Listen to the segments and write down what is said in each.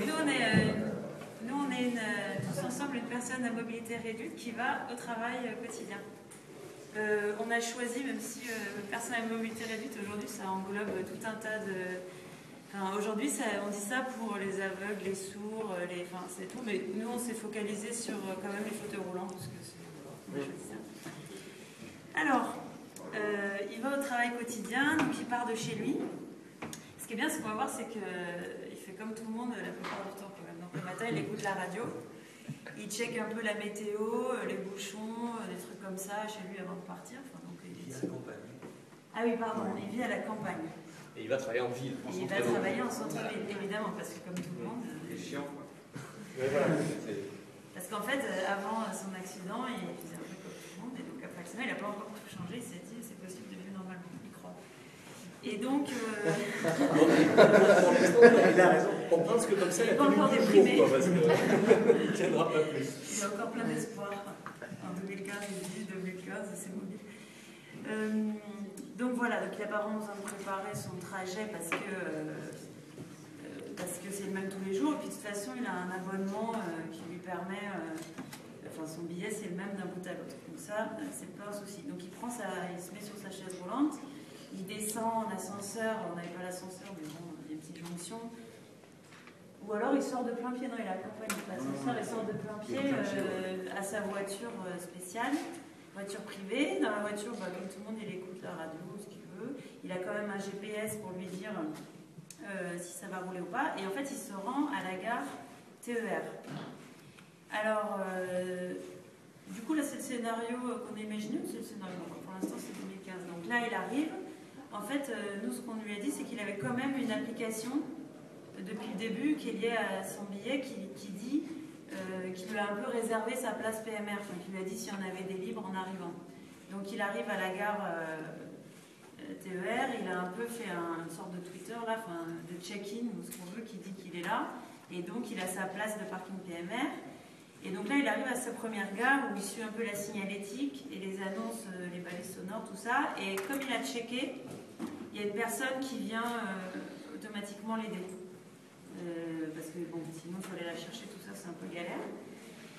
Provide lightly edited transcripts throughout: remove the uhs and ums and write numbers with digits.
nous, on est tous ensemble une personne à mobilité réduite qui va au travail quotidien. On a choisi, même si personne à mobilité réduite, aujourd'hui, ça englobe tout un tas de... Enfin, aujourd'hui, on dit ça pour les aveugles, les sourds, enfin, c'est tout, mais nous, on s'est focalisé sur quand même les fauteuils roulants, parce que on a choisi ça. Alors, il va au travail quotidien, donc il part de chez lui. Ce qui est bien, ce qu'on va voir, c'est qu'il fait comme tout le monde la plupart du temps quand même. Donc le matin, il écoute la radio, il check un peu la météo, les bouchons, des trucs comme ça chez lui avant de partir. Enfin, donc, il vit à la campagne. Ah oui, pardon, il vit à la campagne. Et il va travailler en ville. Et il va travailler en centre-ville, évidemment, parce que comme tout le monde... C'est chiant, quoi. Ouais, voilà. Parce qu'en fait, avant son accident, il faisait un peu comme tout le monde, et donc après l'accident, il n'a pas encore tout changé, il s'est dit, c'est possible de vivre normalement, il croit. Et donc... il a raison. On pense que comme ça, il a pas encore déprimé. Parce qu'il ne tiendra pas plus. Il a encore plein d'espoir. En 2015, il dit 2015, c'est mobile. Donc voilà, donc il n'a pas vraiment besoin de préparer son trajet parce que c'est le même tous les jours. Et puis de toute façon, il a un abonnement qui lui permet... enfin, son billet, c'est le même d'un bout à l'autre. Donc ça, c'est pas un souci. Donc il se met sur sa chaise roulante. Il descend en ascenseur, on n'avait pas l'ascenseur, mais bon, il y a une petite jonction. Ou alors il sort de plein pied, non, il accompagne l'ascenseur, il sort de plein pied à sa voiture spéciale, voiture privée. Dans la voiture, comme tout le monde, il écoute la radio, ce qu'il veut. Il a quand même un GPS pour lui dire si ça va rouler ou pas. Et en fait, il se rend à la gare TER. Alors, du coup, là, c'est le scénario qu'on a imaginé, ou c'est le scénario? Pour l'instant, c'est 2015. Donc là, il arrive. En fait, nous, ce qu'on lui a dit, c'est qu'il avait quand même une application depuis le début qui est liée à son billet qui dit qu'il lui a un peu réservé sa place PMR, enfin, qui lui a dit s'il y en avait des libres en arrivant. Donc il arrive à la gare TER, il a un peu fait une sorte de Twitter, là, enfin, de check-in ou ce qu'on veut, qui dit qu'il est là, et donc il a sa place de parking PMR. Et donc là, il arrive à sa première gare où il suit un peu la signalétique et les annonces, les balises sonores, tout ça. Et comme il a checké, il y a une personne qui vient automatiquement l'aider. Parce que bon, sinon, il faut aller la chercher, tout ça, c'est un peu galère.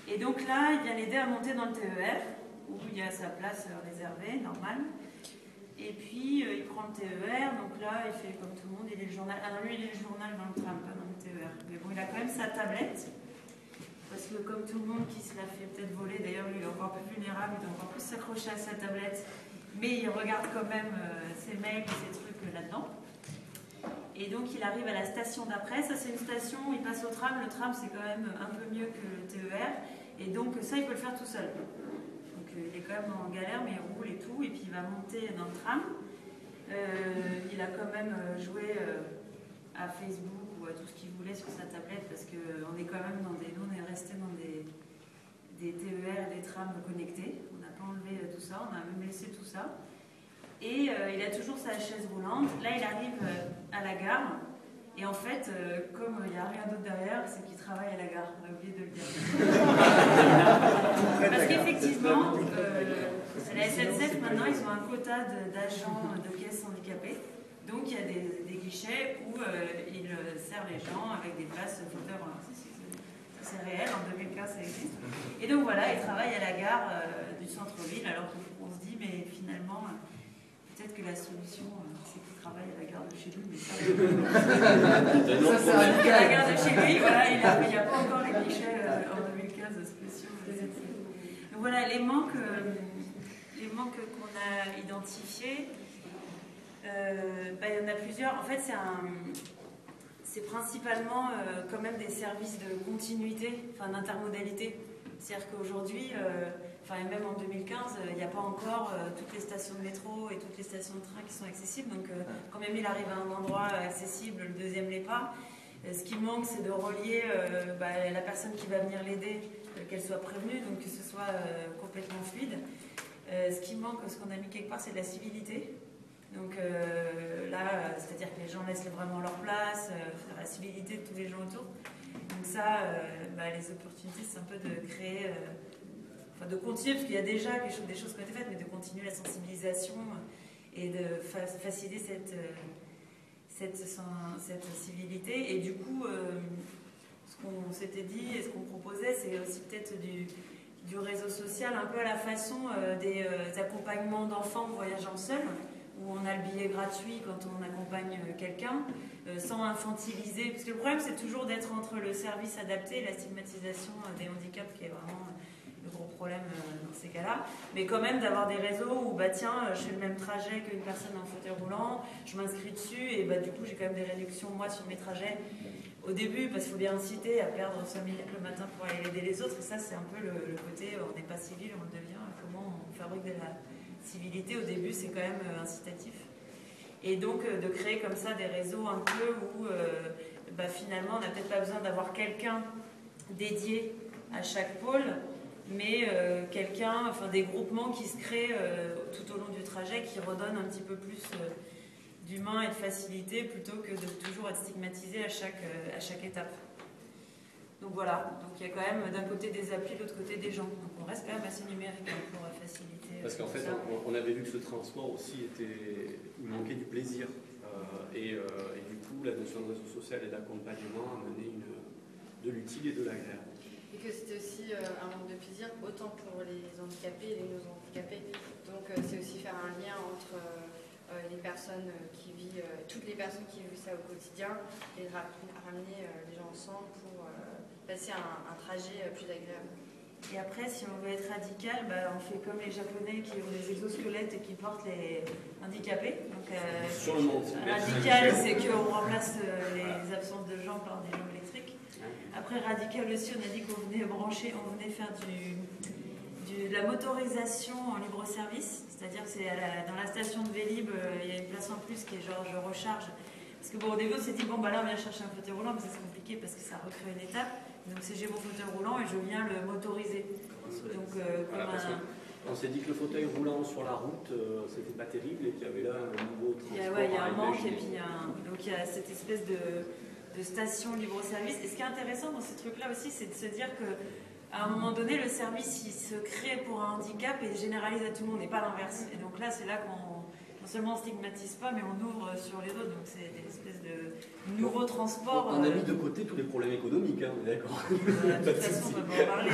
Et donc là, il vient l'aider à monter dans le TER, où il y a sa place réservée, normale. Et puis, il prend le TER, donc là, il fait comme tout le monde, il lit le journal. Alors lui, il lit le journal dans le tram, pas dans le TER. Mais bon, il a quand même sa tablette. Parce que comme tout le monde qui se la fait peut-être voler, d'ailleurs lui il est encore plus vulnérable, il doit encore plus s'accrocher à sa tablette, mais il regarde quand même ses mails et ses trucs là-dedans. Et donc il arrive à la station d'après, ça c'est une station où il passe au tram, le tram c'est quand même un peu mieux que le TER, et donc ça il peut le faire tout seul. Donc il est quand même en galère, mais il roule et tout, et puis il va monter dans le tram. Il a quand même joué à Facebook ou à tout ce qu'il voulait sur sa tablette, parce qu'on est quand même nous on est resté dans des TER et des trams connectés, on n'a pas enlevé tout ça, on a même laissé tout ça. Et il a toujours sa chaise roulante. Là il arrive à la gare, et en fait, comme il n'y a rien d'autre derrière, c'est qu'il travaille à la gare, on a oublié de le dire. Parce qu'effectivement, à la SNCF maintenant, ils ont un quota d'agents de caisse handicapés. Donc il y a des guichets où ils servent les gens avec des places fauteuils roulants. C'est réel, en 2015 ça existe. Et donc voilà, ils travaillent à la gare du centre-ville, alors qu'on se dit, mais finalement, peut-être que la solution, c'est qu'ils travaillent à la gare de chez lui, mais ça, à la gare de chez lui, voilà, il n'y a pas encore les guichets en 2015 spéciaux. Donc voilà, les manques qu'on a identifiés. Il y en a plusieurs. En fait, c'est principalement quand même des services de continuité, enfin d'intermodalité. C'est-à-dire qu'aujourd'hui, et même en 2015, il n'y a pas encore toutes les stations de métro et toutes les stations de train qui sont accessibles. Donc, quand même il arrive à un endroit accessible, le deuxième l'est pas. Ce qui manque, c'est de relier la personne qui va venir l'aider, qu'elle soit prévenue, donc que ce soit complètement fluide. Ce qui manque, ce qu'on a mis quelque part, c'est de la civilité. Donc là, c'est-à-dire que les gens laissent vraiment leur place, la civilité de tous les gens autour. Donc ça, les opportunités, c'est un peu de créer, de continuer, parce qu'il y a déjà des choses qui ont été faites, mais de continuer la sensibilisation et de faciliter cette civilité. Et du coup, ce qu'on s'était dit et ce qu'on proposait, c'est aussi peut-être du réseau social, un peu à la façon des accompagnements d'enfants voyageant seuls, où on a le billet gratuit quand on accompagne quelqu'un, sans infantiliser. Parce que le problème, c'est toujours d'être entre le service adapté et la stigmatisation des handicaps, qui est vraiment le gros problème dans ces cas-là. Mais quand même d'avoir des réseaux où, bah tiens, je fais le même trajet qu'une personne en fauteuil roulant, je m'inscris dessus, et bah du coup, j'ai quand même des réductions, moi, sur mes trajets. Au début, parce qu'il faut bien inciter à perdre 5 minutes le matin pour aller aider les autres. Et ça, c'est un peu le côté, on n'est pas civil, on le devient. Comment on fabrique de la civilité. Au début, c'est quand même incitatif. Et donc, de créer comme ça des réseaux un peu où, bah, finalement, on n'a peut-être pas besoin d'avoir quelqu'un dédié à chaque pôle, mais quelqu'un, enfin des groupements qui se créent tout au long du trajet, qui redonnent un petit peu plus d'humain et de facilité plutôt que de toujours être stigmatisé à chaque étape. Donc voilà, donc il y a quand même d'un côté des applis, de l'autre côté des gens. Donc on reste quand même assez numérique pour faciliter. Parce qu'en fait, on avait vu que ce transport aussi il manquait du plaisir. Et du coup, la notion de réseau social et d'accompagnement amenait de l'utile et de l'agréable. Et que c'était aussi un manque de plaisir, autant pour les handicapés et les non-handicapés. Donc c'est aussi faire un lien entre les personnes qui vivent, toutes les personnes qui vivent ça au quotidien, et ramener les gens ensemble pour passer un trajet plus agréable. Et après, si on veut être radical, bah, on fait comme les Japonais qui ont des exosquelettes et qui portent les handicapés. Donc, sur le monde. Radical, c'est qu'on remplace les absences de jambes par des jambes électriques. Après, radical aussi, on a dit qu'on venait brancher, on venait faire de la motorisation en libre service. C'est-à-dire que c'est dans la station de Vélib, il y a une place en plus qui est genre je recharge. Parce que bon, au début, on s'est dit, bon, bah là, on vient chercher un fauteuil roulant, mais c'est compliqué parce que ça recrée une étape. Donc, c'est j'ai mon fauteuil roulant et je viens le motoriser. Donc, voilà, on s'est dit que le fauteuil roulant sur la route, c'était pas terrible et qu'il y avait là un nouveau transport. Il y a un manque et puis donc il y a cette espèce de station libre-service. Et ce qui est intéressant dans ces trucs-là aussi, c'est de se dire que à un moment donné, le service, il se crée pour un handicap et généralise à tout le monde et pas l'inverse. Et donc là, c'est là qu'on non seulement on stigmatise pas, mais on ouvre sur les autres. Donc c'est des espèces de nouveaux transports. On a mis de côté tous les problèmes économiques, hein, on est d'accord. De toute façon, on va pas en parler.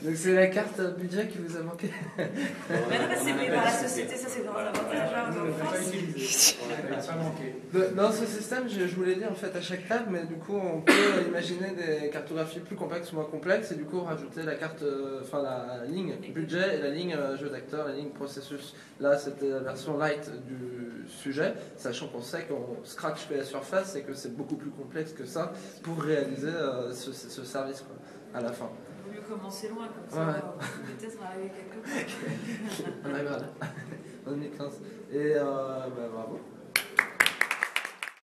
Donc c'est la carte budget qui vous a manqué. Mais non, c'est payé par la société, ça c'est dans l'avantage. On n'a pas manqué. Dans ce système, je voulais dire en fait à chaque table, mais du coup on peut imaginer des cartographies plus complexes ou moins complexes et du coup rajouter la carte, enfin la ligne budget et la ligne jeu d'acteur, la ligne processus. Là c'était la version light du sujet, sachant qu'on sait qu'on scratch fait la surface et que c'est beaucoup plus complexe que ça pour réaliser ce service quoi, à la fin. Il vaut mieux commencer loin comme ça, peut-être arriver quelque part. On a grave. En 2015. Et bah, bravo.